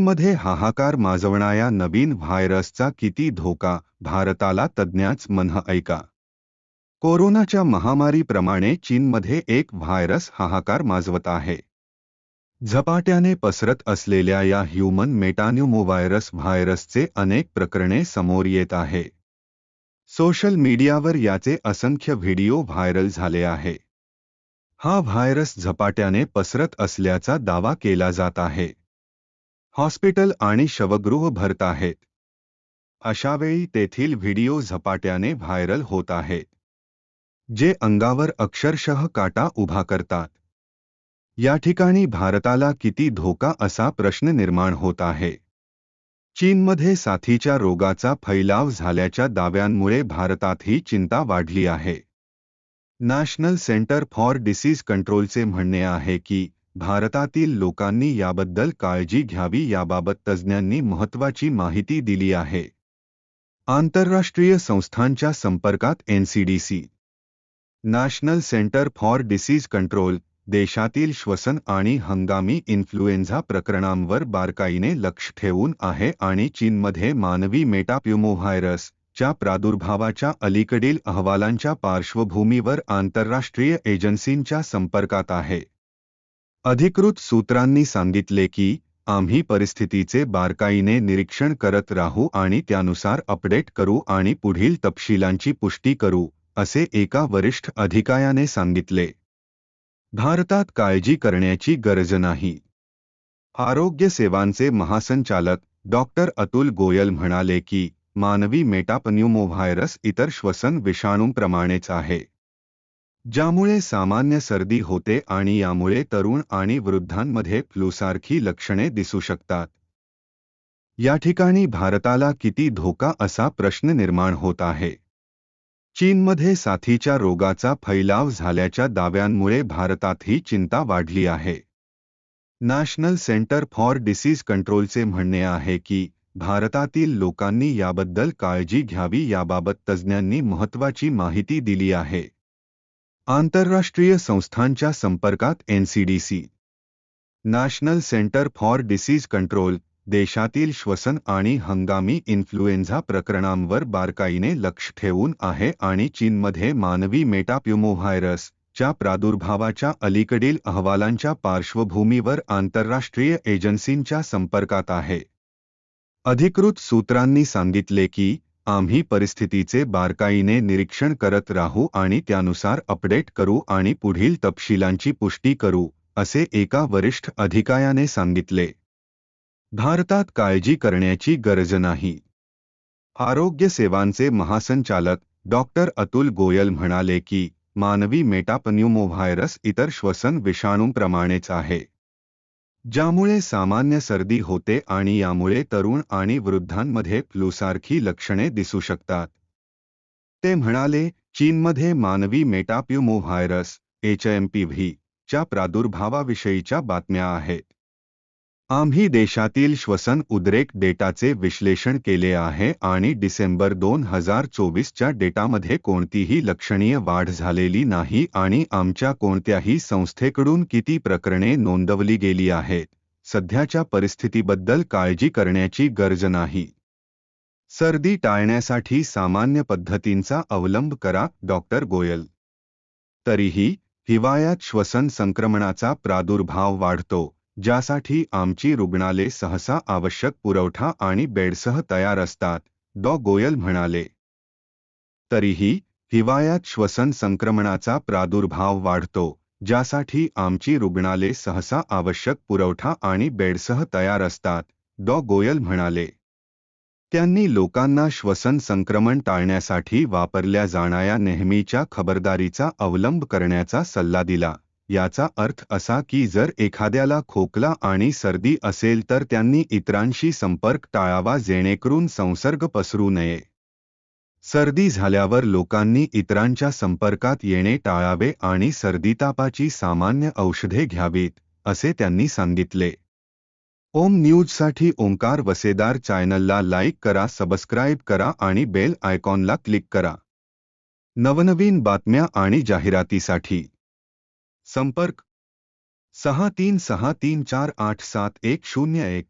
चीनमध्ये हाहाकार माजवणाऱ्या नवीन व्हायरसचा किती धोका, भारताला तज्ज्ञांच म्हणणं ऐका. कोरोनाच्या महामारीप्रमाणे चीनमध्ये एक व्हायरस हाहाकार माजवत आहे. झपाट्याने पसरत असलेल्या या ह्यूमन मेटान्यूमोव्हायरस व्हायरसचे अनेक प्रकरणे समोर येत आहे. सोशल मीडियावर याचे असंख्य व्हिडिओ व्हायरल झाले आहे. हा व्हायरस झपाट्याने पसरत असल्याचा दावा केला जात आहे. हॉस्पिटल आणि शवगृह भरत आहेत. अशावेळी तेथील व्हिडिओ झपाट्याने व्हायरल होत आहेत, जे अंगावर अक्षरशः काटा उभा करतात. या ठिकाणी भारताला किती धोका असा प्रश्न निर्माण होत आहे. चीनमध्ये साथीच्या रोगाचा फैलाव झाल्याच्या दाव्यांमुळे भारतातही चिंता वाढली आहे. नॅशनल सेंटर फॉर डिसीज कंट्रोलचे म्हणणे आहे की भारतातील लोकांनी याबद्दल काळजी घ्यावी. याबाबत तज्ज्ञांनी महत्त्वाची माहिती दिली आहे. आंतरराष्ट्रीय संस्थांच्या संपर्कात NCDC, national centre for disease control, देशातील श्वसन आणि हंगामी इन्फ्लुएन्झा प्रकरणांवर बारकाईने लक्ष ठेवून आहे आणि चीनमध्ये मानवी मेटाप्युमोव्हायरस च्या प्रादुर्भावाच्या अलीकडील अहवालांच्या पार्श्वभूमीवर आंतरराष्ट्रीय एजन्सींच्या संपर्कात आहे. अधिकृत सूत्रांनी सांगितले की आम्ही परिस्थितीचे बारकाईने निरीक्षण करत राहू आणि त्यानुसार अपडेट करू आणि पुढील तपशिलांची पुष्टी करू, असे एका वरिष्ठ अधिकाऱ्याने सांगितले. भारतात काळजी करण्याची गरज नाही. आरोग्य सेवांचे महासंचालक डॉक्टर अतुल गोयल म्हणाले की मानवी मेटाप्न्यूमोव्हायरस इतर श्वसन विषाणूंप्रमाणेच आहे, ज्यामुळे सामान्य सर्दी होते आणि यामुळे तरुण आणि वृद्धांमध्ये फ्लूसारखी लक्षणे दिसू शकतात. या ठिकाणी भारताला किती धोका असा प्रश्न निर्माण होत आहे. चीनमध्ये साथीच्या रोगाचा फैलाव झाल्याच्या दाव्यांमुळे भारतातही चिंता वाढली आहे. नॅशनल सेंटर फॉर डिसीज कंट्रोलचे म्हणणे आहे की भारतातील लोकांनी याबद्दल काळजी घ्यावी. याबाबत तज्ज्ञांनी महत्त्वाची माहिती दिली आहे. आंतरराष्ट्रीय संस्थांच्या संपर्कात NCDC, national centre for disease control, देशातील श्वसन आणि हंगामी इन्फ्लुएन्झा प्रकरणांवर बारकाईने लक्ष ठेवून आहे आणि चीनमध्ये मानवी मेटाप्युमोव्हायरस च्या प्रादुर्भावाच्या अलीकडील अहवालांच्या पार्श्वभूमीवर आंतरराष्ट्रीय एजन्सींच्या संपर्कात आहे. अधिकृत सूत्रांनी सांगितले की आम्ही परिस्थितीचे बारकाईने निरीक्षण करत राहू आणि त्यानुसार अपडेट करू आणि पुढील तपशिलांची पुष्टी करू, असे एका वरिष्ठ अधिकाऱ्याने सांगितले. भारतात काळजी करण्याची गरज नाही. आरोग्य सेवांचे महासंचालक डॉक्टर अतुल गोयल म्हणाले की मानवी मेटाप्न्यूमोव्हायरस इतर श्वसन विषाणूंप्रमाणेच आहे, ज्यामुळे सामान्य सर्दी होते आणि यामुळे तरुण आणि वृद्धांमध्ये फ्लूसारखी लक्षणे दिसू शकतात. ते म्हणाले, चीनमध्ये मानवी मेटाप्युमोव्हायरस HMPV च्या प्रादुर्भावाविषयीच्या बातम्या आहेत. आम्ही देशातील श्वसन उद्रेक डेटाचे विश्लेषण केले आहे आणि डिसेंबर 2024 च्या डेटामध्ये कोणतीही लक्षणीय वाढ झालेली नाही आणि आमच्या कोणत्याही संस्थेकडून किती प्रकरणे नोंदवली गेली आहेत. सध्याच्या परिस्थितीबद्दल काळजी करण्याची गरज नाही. सर्दी टाळण्यासाठी सामान्य पद्धतींचा अवलंब करा. डॉक्टर गोयल. तरीही हिवाळ्यात श्वसन संक्रमणाचा प्रादुर्भाव वाढतो, ज्यासाठी आमची रुग्णालये सहसा आवश्यक पुरवठा आणि बेडसह तयार असतात, डॉ. गोयल म्हणाले. तरीही हिवाळ्यात श्वसन संक्रमणाचा प्रादुर्भाव वाढतो, ज्यासाठी आमची रुग्णालये सहसा आवश्यक पुरवठा आणि बेडसह तयार असतात, डॉ. गोयल म्हणाले. त्यांनी लोकांना श्वसन संक्रमण टाळण्यासाठी वापरल्या जाणाऱ्या नेहमीच्या खबरदारीचा अवलंब करण्याचा सल्ला दिला. याचा अर्थ असा की जर एखाद्याला खोकला आणि सर्दी असेल तर त्यांनी इतरांशी संपर्क टाळावा जेणेकरून संसर्ग पसरू नये. सर्दी झाल्यावर लोकांनी इतरांच्या संपर्कात येणे टाळावे आणि सर्दीतापाची सामान्य औषधे घ्यावीत, असे त्यांनी सांगितले. ओम न्यूजसाठी ओंकार वसेदार चॅनलला लाईक करा, सबस्क्राईब करा आणि बेल आयकॉनला क्लिक करा. नवनवीन बातम्या आणि जाहिरातीसाठी संपर्क 6363487101